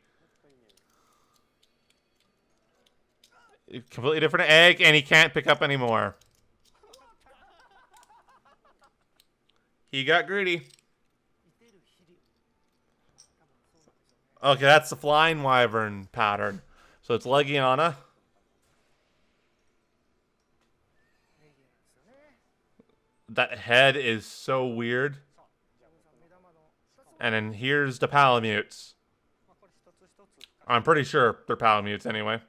Completely different egg, and he can't pick up anymore. He got greedy. Okay, that's the flying wyvern pattern. So it's Legiana. That head is so weird. And then here's the Palamutes. I'm pretty sure they're Palamutes anyway.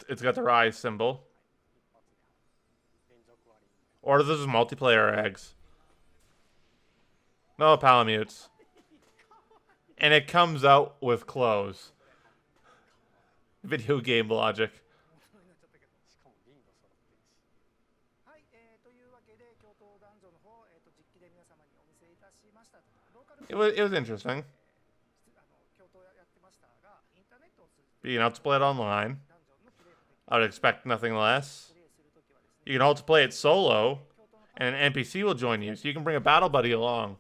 It's got their eye symbol. Or this is multiplayer eggs. No, Palamutes. And it comes out with clothes. Video game logic. It was interesting. Being able to play it online. I would expect nothing less. You can also play it solo, and an NPC will join you, so you can bring a battle buddy along.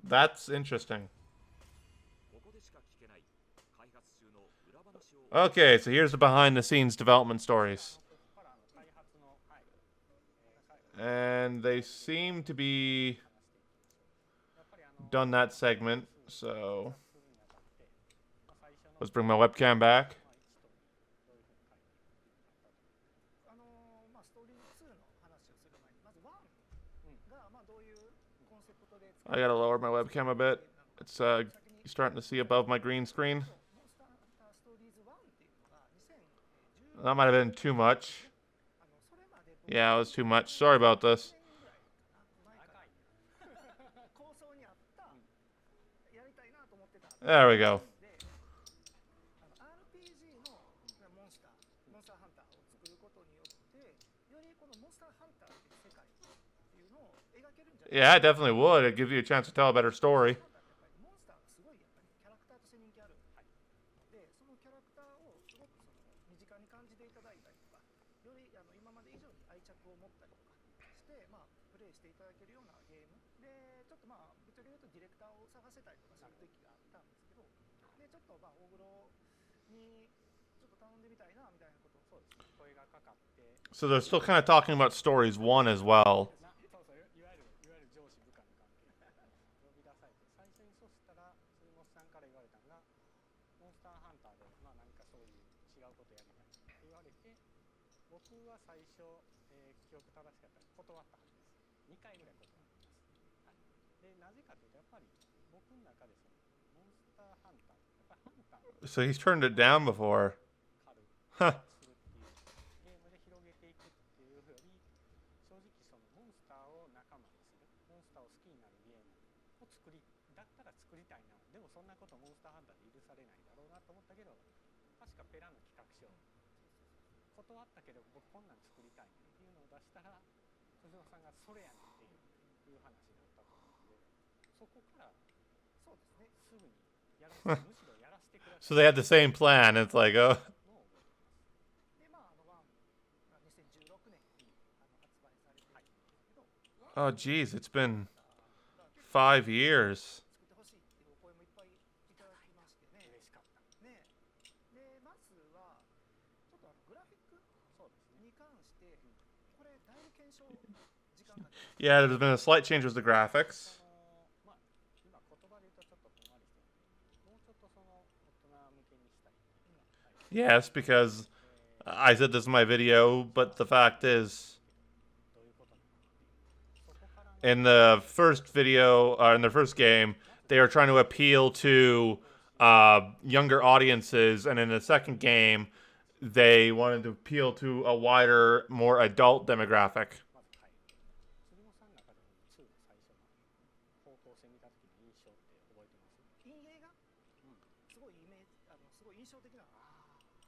That's interesting. Okay, so here's the behind-the-scenes development stories. And they seem to be done that segment, so let's bring my webcam back. I gotta lower my webcam a bit. It's starting to see above my green screen. That might have been too much. Yeah, it was too much. Sorry about this. There we go. Yeah, it definitely would. It gives you a chance to tell a better story. So they're still kind of talking about stories 1 as well. So he's turned it down before. Huh. So they had the same plan. It's like, oh. Oh, geez, it's been 5 years. Yeah, there's been a slight change with the graphics. Yes, because I said this in my video, but the fact is, in the first video, in the first game, they were trying to appeal to younger audiences, and in the second game, they wanted to appeal to a wider, more adult demographic.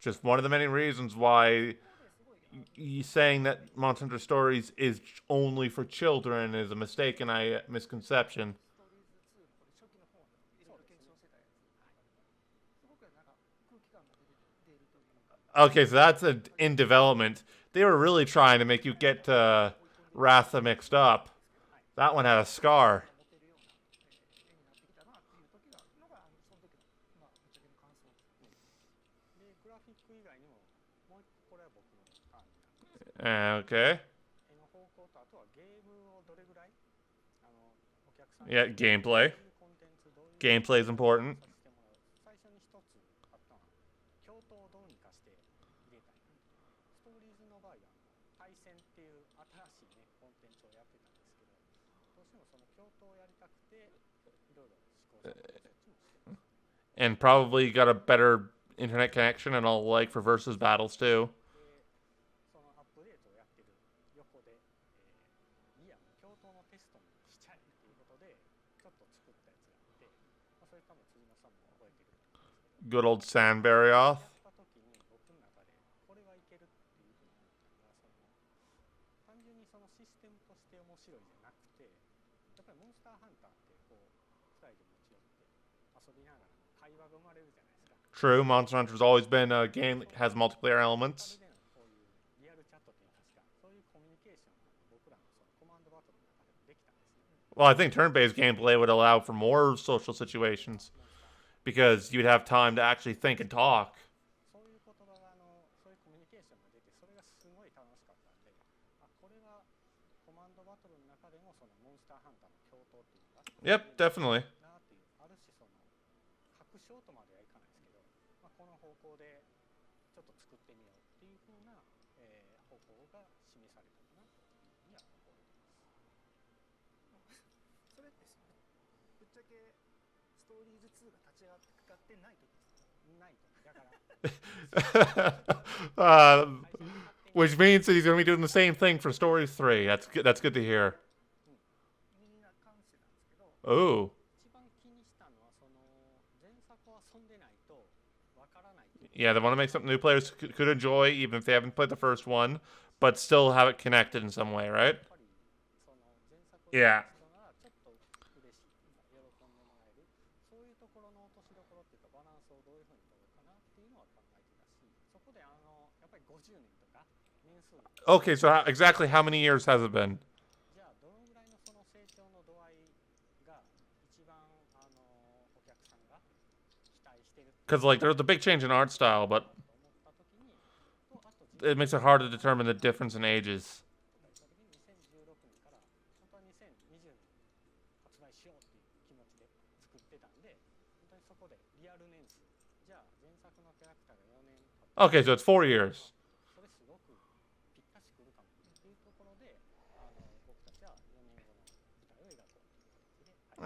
Just one of the many reasons why saying that Monster Hunter Stories is only for children is a mistaken misconception. Okay, so that's in development. They were really trying to make you get Ratha mixed up. That one had a scar. Okay. Yeah, gameplay. Gameplay is important. And probably got a better internet connection and all like for versus battles too. Good old Sandberryoth. True, Monster Hunter's always been a game that has multiplayer elements. Well, I think turn-based gameplay would allow for more social situations because you'd have time to actually think and talk. Yep, definitely. uh, which means that he's going to be doing the same thing for Stories 3. That's good. That's good to hear. Oh. Yeah, they want to make something new players could enjoy, even if they haven't played the first one, but still have it connected in some way, right? Yeah. Okay, so exactly how many years has it been? Because, like, there's a big change in art style, but it makes it hard to determine the difference in ages. Okay, so it's 4 years.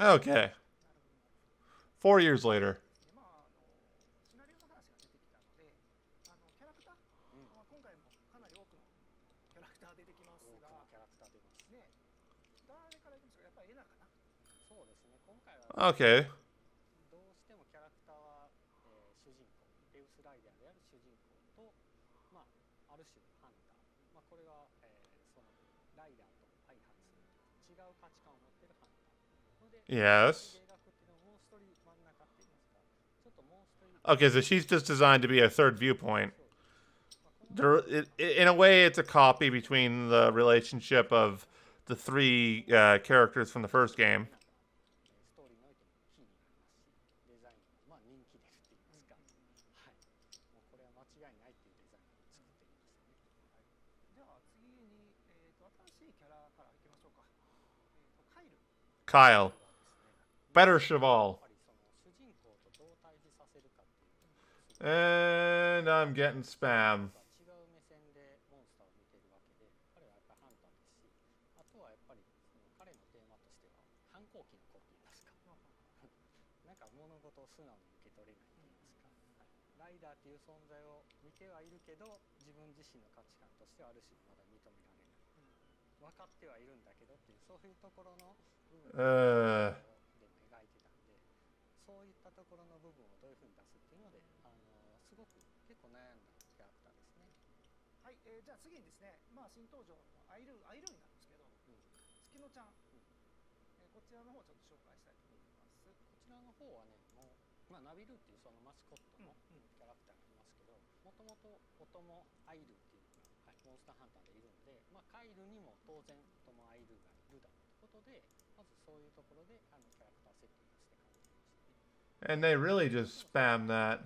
Okay. 4 years later. Okay. Yes. Okay, so she's just designed to be a third viewpoint. In a way, it's a copy between the relationship of the three characters from the first game. Kyle. Better Cheval. And I'm getting spam. And they really just spam that.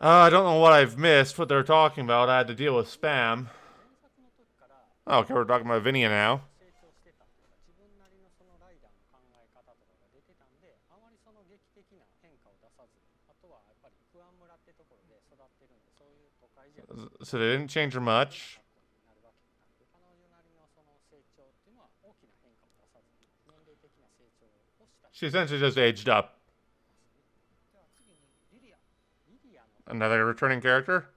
I don't know what I've missed, what they're talking about. I had to deal with spam. Oh, okay, we're talking about Vinia now. So they didn't change her much. She essentially just aged up. Another returning character?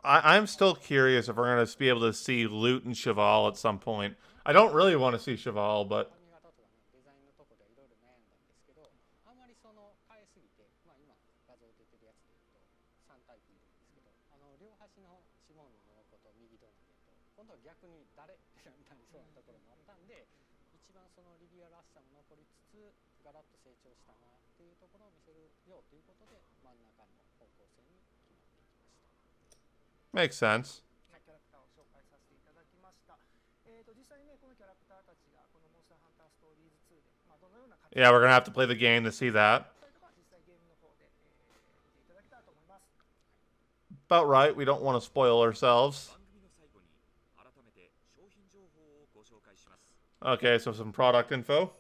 I'm still curious if we're going to be able to see Lute and Cheval at some point. I don't really want to see Cheval, but... Makes sense. Yeah, we're going to have to play the game to see that. About right, we don't want to spoil ourselves. Okay, so some product info.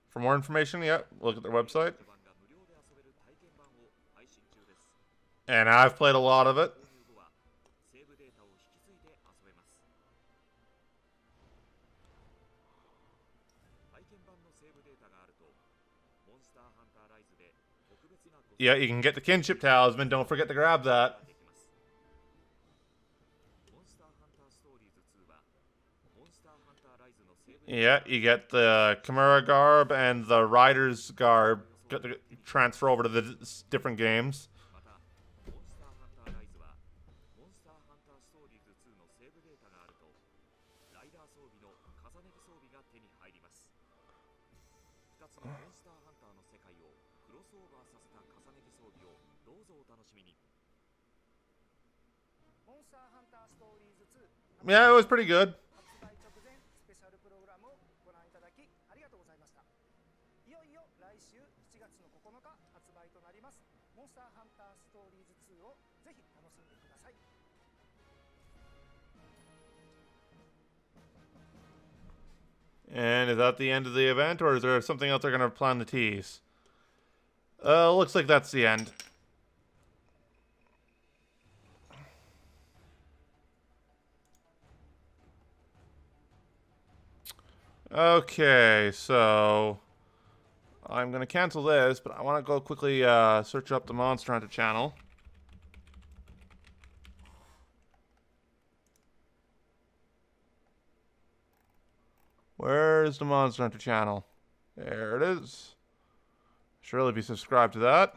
For more information, yeah, look at their website. And I've played a lot of it. Yeah, you can get the kinship talisman. Don't forget to grab that. Yeah, you get the Chimera garb and the Rider's garb. Get the transfer over to the different games. Yeah, it was pretty good. And is that the end of the event, or is there something else they're going to plan to tease? Looks like that's the end. Okay, so I'm going to cancel this, but I want to go quickly search up the Monster Hunter channel. Where's the Monster Hunter channel? There it is. Surely be subscribed to that.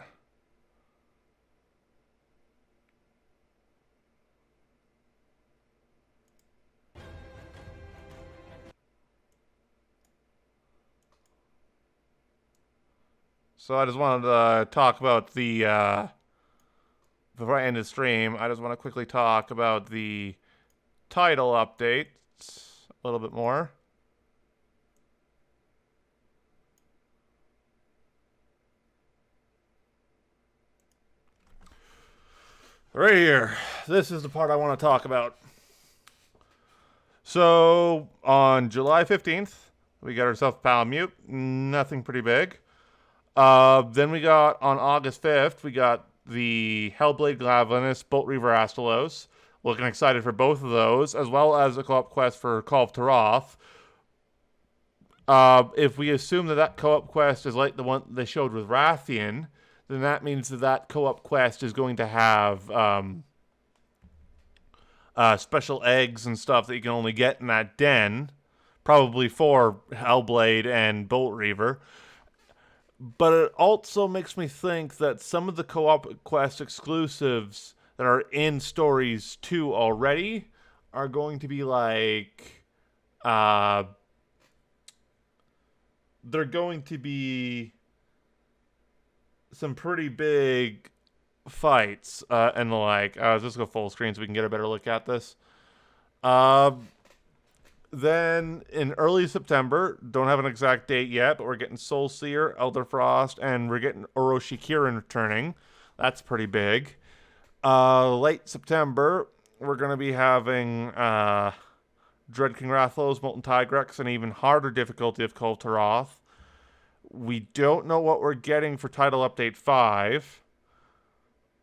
So I just wanted to talk about before I end the stream, I just want to quickly talk about the title updates a little bit more. Right here. This is the part I want to talk about. So, on July 15th, we got ourselves Palamute. Nothing pretty big. Then we got, on August 5th, we got the Hellblade Glavenus, Bolt Reaver Astalos. Looking excited for both of those, as well as a co-op quest for Call of Taroth. If we assume that co-op quest is like the one they showed with Rathian, then that means that co-op quest is going to have special eggs and stuff that you can only get in that den, probably for Hellblade and Bolt Reaver. But it also makes me think that some of the co-op quest exclusives that are in Stories 2 already are going to be like, they're going to be some pretty big fights and the like. Let's just go full screen so we can get a better look at this. Then in early September, don't have an exact date yet, but we're getting Soul Seer, Elder Frost, and we're getting Orochi Kirin returning. That's pretty big. Late September, we're going to be having Dread King Rathalos, Molten Tigrex, and even harder difficulty of Kul Tiroth. We don't know what we're getting for Title Update 5.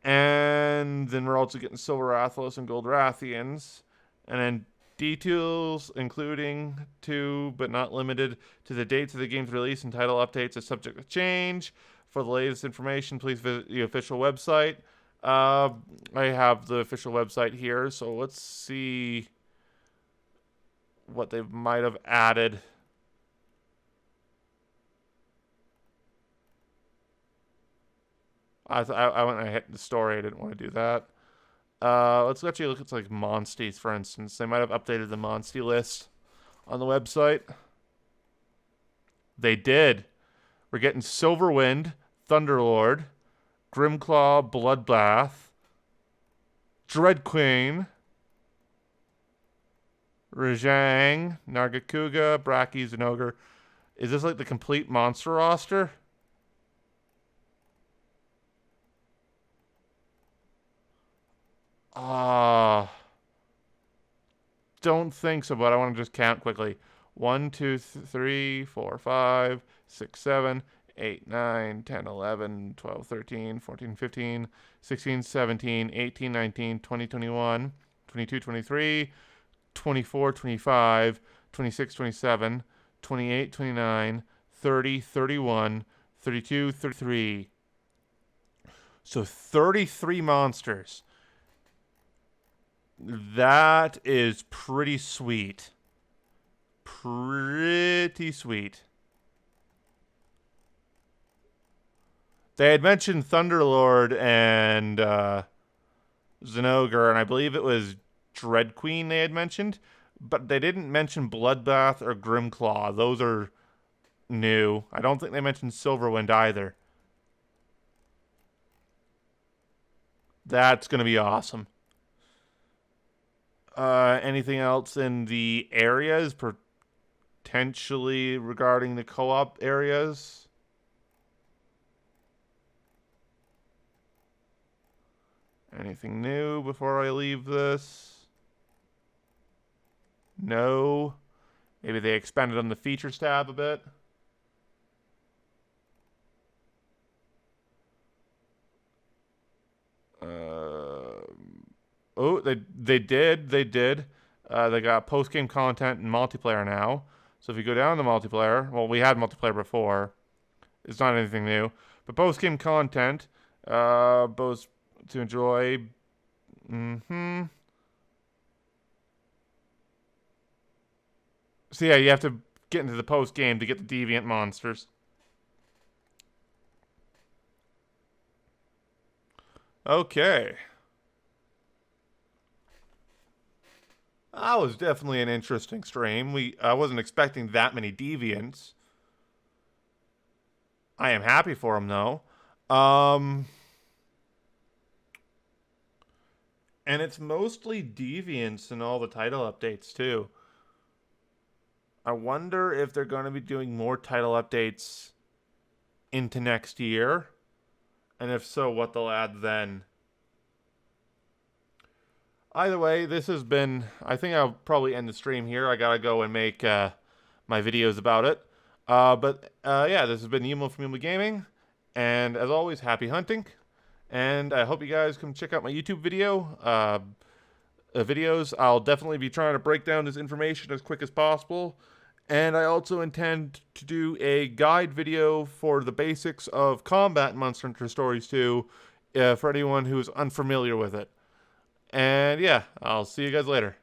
And then we're also getting Silver Rathalos and Gold Rathians. And then details, including to, but not limited to, the dates of the game's release and title updates is subject to change. For the latest information, please visit the official website. I have the official website here, so let's see what they might have added. I went and hit the story. I didn't want to do that. Let's actually look at like Monsties, for instance. They might have updated the Monstie list on the website. They did. We're getting Silverwind, Thunderlord, Grimclaw, Bloodbath, Dread Queen, Rajang, Nargacuga, Brachy, Zinogre. Is this like the complete monster roster? Don't think so, but I want to just count quickly. 1, 2, 3, 4, 5, 6, 7, 8, 9, 10, 11, 12, 13, 14, 15, 16, 17, 18, 19, 20, 21, 22, 23, 24, 25, 26, 27, 28, 29, 30, 31, 32, 33. So 33 monsters. That is pretty sweet. Pretty sweet. They had mentioned Thunderlord and Zinogre, and I believe it was Dread Queen they had mentioned, but they didn't mention Bloodbath or Grimclaw. Those are new. I don't think they mentioned Silverwind either. That's going to be awesome. Anything else in the areas, potentially regarding the co-op areas? Anything new before I leave this? No. Maybe they expanded on the features tab a bit. Oh, they did. They got post-game content and multiplayer now. So if you go down to multiplayer, well, we had multiplayer before. It's not anything new. But post-game content, both to enjoy. So yeah, you have to get into the post-game to get the deviant monsters. Okay. That was definitely an interesting stream. I wasn't expecting that many deviants. I am happy for them though. And it's mostly deviants in all the title updates too. I wonder if they're going to be doing more title updates into next year. And if so, what they'll add then. Either way, this has been... I think I'll probably end the stream here. I gotta go and make my videos about it. Yeah, this has been Emo from Emo Gaming. And as always, happy hunting. And I hope you guys come check out my YouTube videos. I'll definitely be trying to break down this information as quick as possible. And I also intend to do a guide video for the basics of combat in Monster Hunter Stories 2 for anyone who is unfamiliar with it. And yeah, I'll see you guys later.